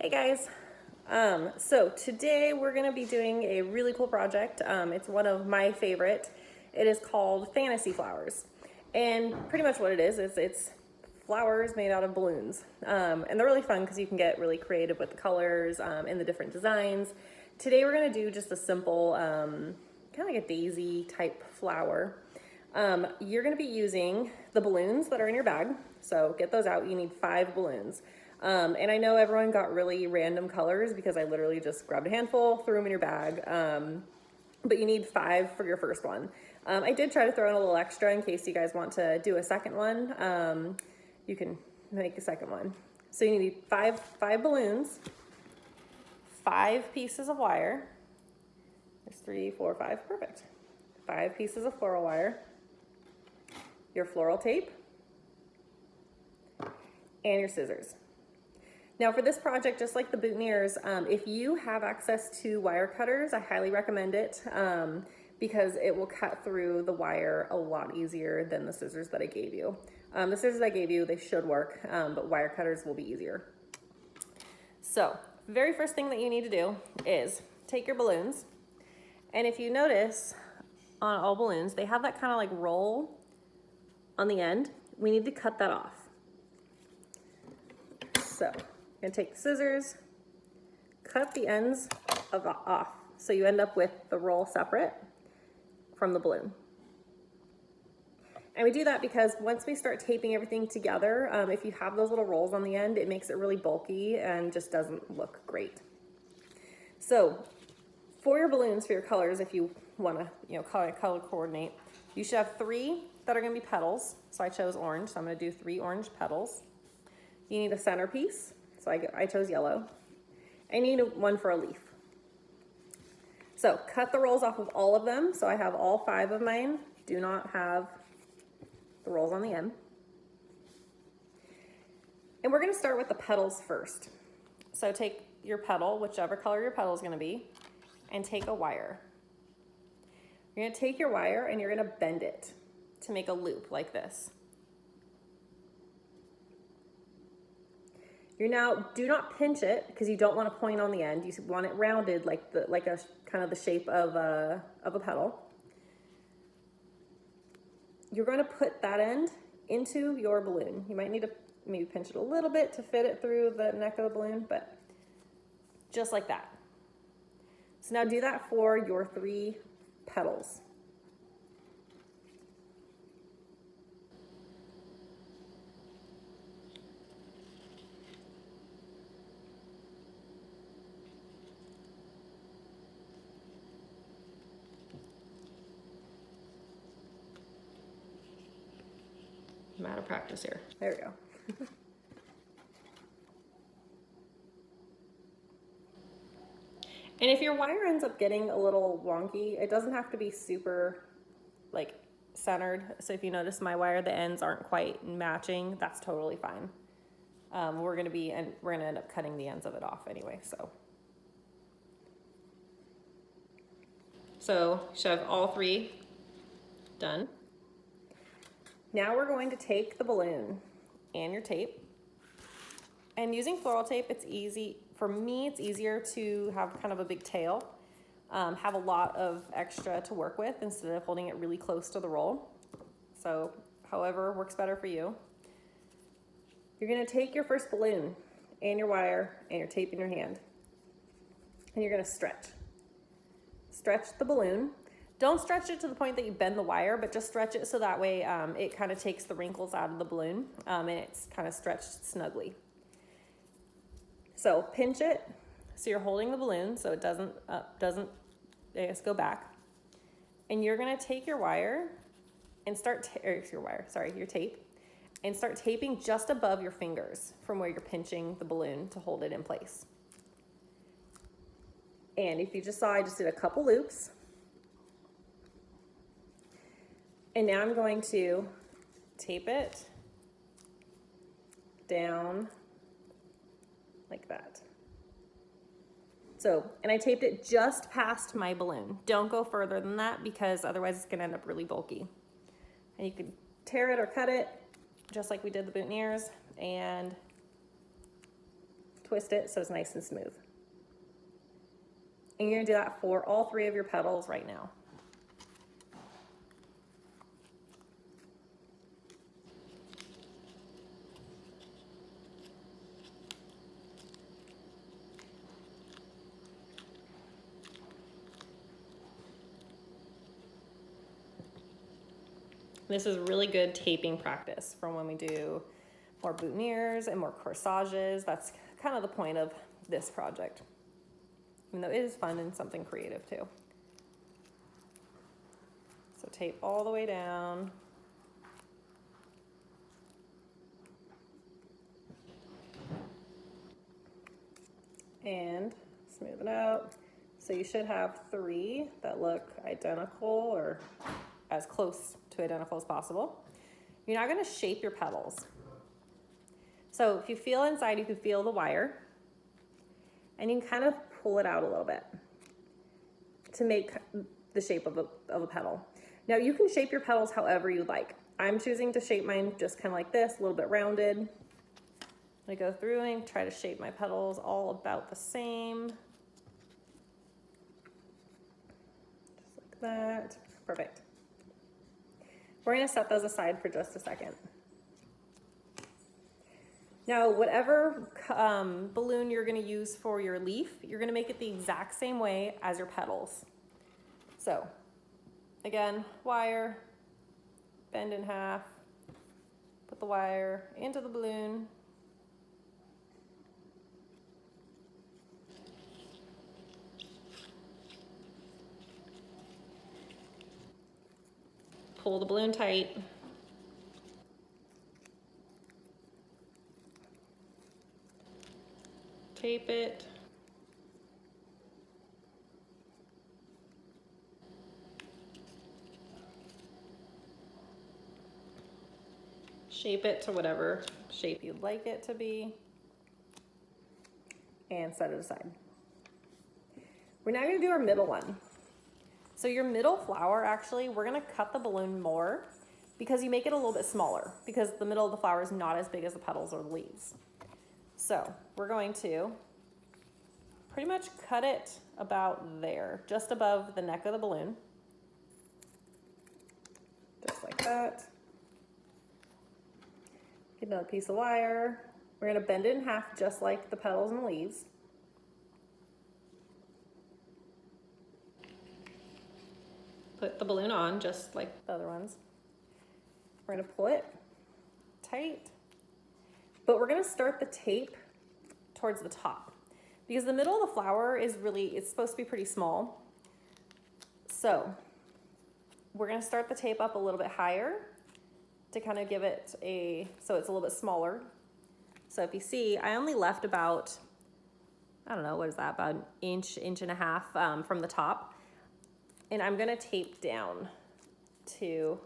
Hey guys. So today we're going to be doing a really cool project. It's one of my favorite. It is called Fantasy Flowers. And pretty much what it is it's flowers made out of balloons. And they're really fun because you can get really creative with the colors and the different designs. Today we're going to do just a simple, kind of like a daisy type flower. You're going to be using the balloons that are in your bag. So get those out. You need 5 balloons. And I know everyone got really random colors because I literally just grabbed a handful, threw them in your bag. But you need 5 for your first one. I did try to throw in a little extra in case you guys want to do a second one. You can make a second one. So you need five balloons, 5 pieces of wire. There's 3, 4, 5, perfect. 5 pieces of floral wire, your floral tape, and your scissors. Now for this project, just like the boutonnieres, if you have access to wire cutters, I highly recommend it because it will cut through the wire a lot easier than the scissors that I gave you. The scissors I gave you, they should work, but wire cutters will be easier. So, very first thing that you need to do is take your balloons, and if you notice on all balloons, they have that kind of like roll on the end. We need to cut that off. So, I'm gonna take the scissors, cut the ends off, so you end up with the roll separate from the balloon. And we do that because once we start taping everything together, if you have those little rolls on the end, it makes it really bulky and just doesn't look great. So, for your balloons, for your colors, if you want to, color coordinate, you should have 3 that are going to be petals. So I chose orange, so I'm going to do 3 orange petals. You need a centerpiece, so I chose yellow. I need one for a leaf. So cut the rolls off of all of them. So I have all 5 of mine. Do not have the rolls on the end. And we're going to start with the petals first. So take your petal, whichever color your petal is going to be, and take a wire. You're going to take your wire and you're going to bend it to make a loop like this. You're now, do not pinch it because you don't want a point on the end. You want it rounded like a kind of the shape of a petal. You're going to put that end into your balloon. You might need to maybe pinch it a little bit to fit it through the neck of the balloon, but just like that. So now do that for your 3 petals. I'm out of practice here. There we go. And if your wire ends up getting a little wonky, it doesn't have to be super like centered. So if you notice my wire, the ends aren't quite matching, that's totally fine. We're gonna end up cutting the ends of it off anyway, So you should have all 3 done. Now we're going to take the balloon and your tape. And using floral tape, it's easy. For me, it's easier to have kind of a big tail, have a lot of extra to work with instead of holding it really close to the roll. So however works better for you. You're gonna take your first balloon and your wire and your tape in your hand. And you're gonna stretch. Stretch the balloon. Don't stretch it to the point that you bend the wire, but just stretch it so that way it kind of takes the wrinkles out of the balloon and it's kind of stretched snugly. So pinch it so you're holding the balloon so it doesn't go back. And you're gonna take your wire and your tape, and start taping just above your fingers from where you're pinching the balloon to hold it in place. And if you just saw, I just did a couple loops. And now I'm going to tape it down like that. So, and I taped it just past my balloon. Don't go further than that because otherwise it's gonna end up really bulky. And you can tear it or cut it just like we did the boutonnieres and twist it so it's nice and smooth. And you're gonna do that for all 3 of your petals right now. This is really good taping practice for when we do more boutonnieres and more corsages. That's kind of the point of this project, even though it is fun and something creative too. So tape all the way down. And smooth it out. So you should have 3 that look identical or as close to identical as possible. You're now gonna shape your petals. So if you feel inside, you can feel the wire, and you can kind of pull it out a little bit to make the shape of a petal. Now you can shape your petals however you like. I'm choosing to shape mine just kind of like this, a little bit rounded. I go through and try to shape my petals all about the same. Just like that. Perfect. We're gonna set those aside for just a second. Now, whatever balloon you're gonna use for your leaf, you're gonna make it the exact same way as your petals. So, again, wire, bend in half, put the wire into the balloon, pull the balloon tight, tape it, shape it to whatever shape you'd like it to be, and set it aside. We're now gonna do our middle one. So your middle flower, actually, we're gonna cut the balloon more because you make it a little bit smaller because the middle of the flower is not as big as the petals or the leaves. So we're going to pretty much cut it about there, just above the neck of the balloon. Just like that. Get another piece of wire. We're gonna bend it in half just like the petals and the leaves. Put the balloon on just like the other ones. We're gonna pull it tight, but we're gonna start the tape towards the top because the middle of the flower is it's supposed to be pretty small. So we're gonna start the tape up a little bit higher to kind of give it so it's a little bit smaller. So if you see, I only left about, I don't know, what is that, about an inch and a half from the top. And I'm gonna tape down to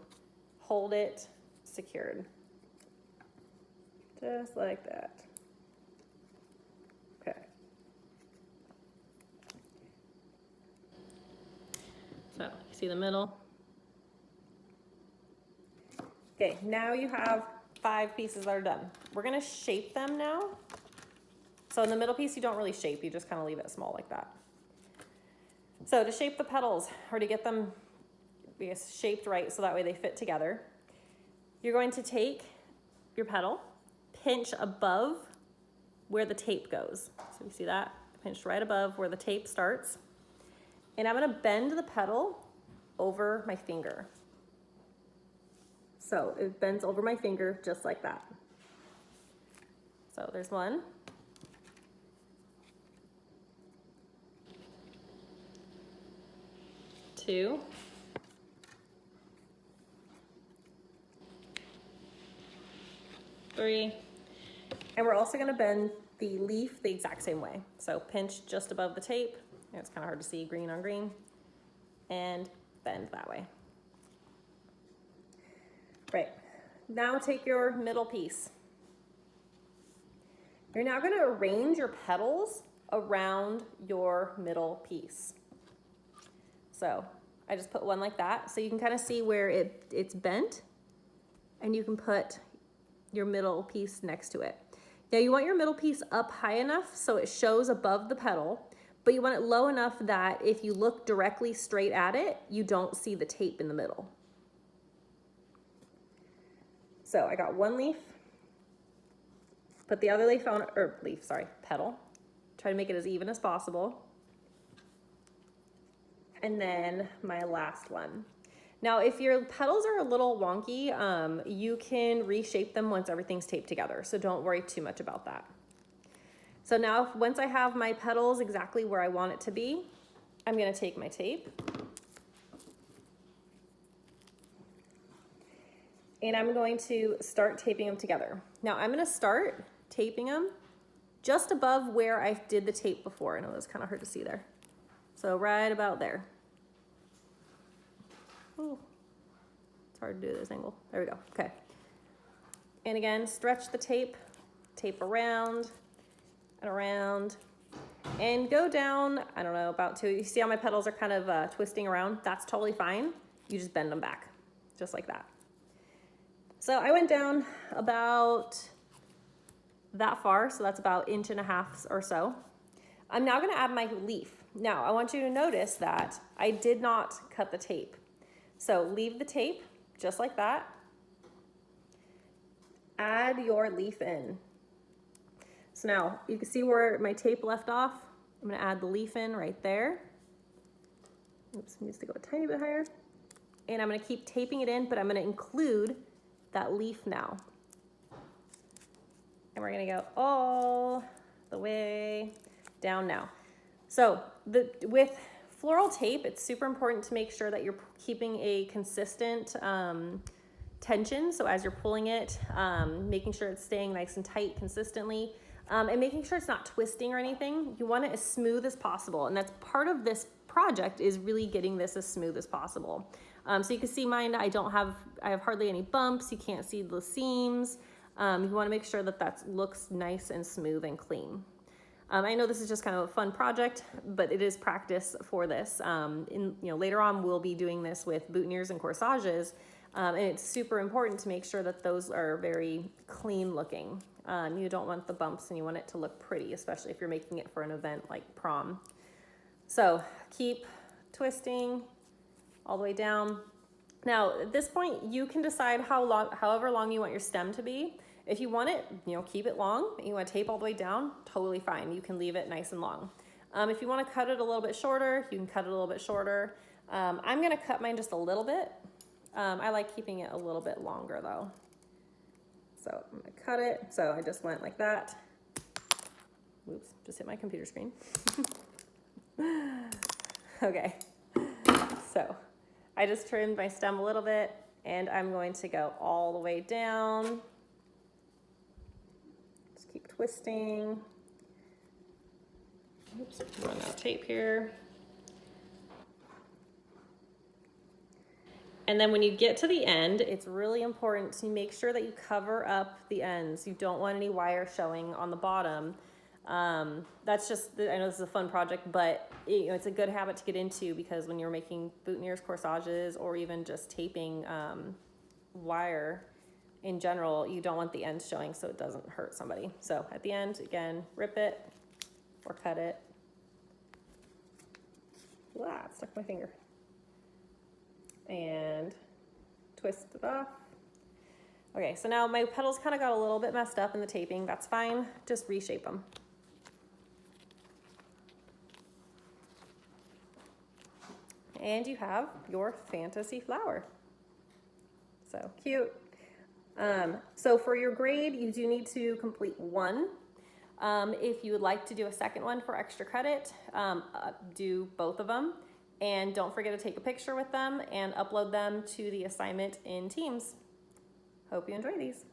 hold it secured. Just like that. Okay. So, you see the middle? Okay, now you have 5 pieces that are done. We're gonna shape them now. So in the middle piece, you don't really shape, you just kind of leave it small like that. So to shape the petals, or to get them shaped right so that way they fit together, you're going to take your petal, pinch above where the tape goes. So you see that? Pinched right above where the tape starts. And I'm gonna bend the petal over my finger. So it bends over my finger just like that. So there's 1. 2. 3. And we're also gonna bend the leaf the exact same way. So pinch just above the tape. It's kind of hard to see green on green. And bend that way. Right, now take your middle piece. You're now gonna arrange your petals around your middle piece. So I just put one like that, so you can kind of see where it's bent, and you can put your middle piece next to it. Now you want your middle piece up high enough so it shows above the petal, but you want it low enough that if you look directly straight at it, you don't see the tape in the middle. So I got one leaf, put the other leaf on, or leaf, sorry, petal. Try to make it as even as possible. And then my last one. Now, if your petals are a little wonky, you can reshape them once everything's taped together. So don't worry too much about that. So now, once I have my petals exactly where I want it to be, I'm gonna take my tape and I'm going to start taping them together. Now, I'm gonna start taping them just above where I did the tape before. I know that's kind of hard to see there. So right about there. Oh, it's hard to do this angle. There we go, okay. And again, stretch the tape around and around, and go down, I don't know, about two. You see how my petals are kind of twisting around? That's totally fine. You just bend them back, just like that. So I went down about that far, so that's about 1.5 inches or so. I'm now gonna add my leaf. Now, I want you to notice that I did not cut the tape. So leave the tape, just like that. Add your leaf in. So now, you can see where my tape left off. I'm gonna add the leaf in right there. Oops, needs to go a tiny bit higher. And I'm gonna keep taping it in, but I'm gonna include that leaf now. And we're gonna go all the way down now. So with floral tape, it's super important to make sure that you're keeping a consistent tension. So as you're pulling it, making sure it's staying nice and tight consistently, and making sure it's not twisting or anything. You want it as smooth as possible. And that's part of this project, is really getting this as smooth as possible. So you can see mine, I have hardly any bumps. You can't see the seams. You want to make sure that that looks nice and smooth and clean. I know this is just kind of a fun project, but it is practice for this. Later on, we'll be doing this with boutonnieres and corsages, and it's super important to make sure that those are very clean looking. You don't want the bumps, and you want it to look pretty, especially if you're making it for an event like prom. So keep twisting all the way down. Now, at this point, you can decide however long you want your stem to be. If you want it, keep it long, and you want to tape all the way down, totally fine. You can leave it nice and long. If you want to cut it a little bit shorter, you can cut it a little bit shorter. I'm going to cut mine just a little bit. I like keeping it a little bit longer though. So I'm going to cut it. So I just went like that. Oops, just hit my computer screen. Okay, so I just trimmed my stem a little bit, and I'm going to go all the way down. Just keep twisting. Oops, run out of tape here. And then when you get to the end, it's really important to make sure that you cover up the ends. You don't want any wire showing on the bottom. That's just, I know this is a fun project, but it's a good habit to get into, because when you're making boutonnieres, corsages, or even just taping wire in general, you don't want the ends showing so it doesn't hurt somebody. So at the end, again, rip it or cut it. Wow, it stuck my finger. And twist it off. Okay, so now my petals kind of got a little bit messed up in the taping. That's fine, just reshape them. And you have your fantasy flower. So cute. So for your grade, you do need to complete one. If you would like to do a second one for extra credit, do both of them. And don't forget to take a picture with them and upload them to the assignment in Teams. Hope you enjoy these.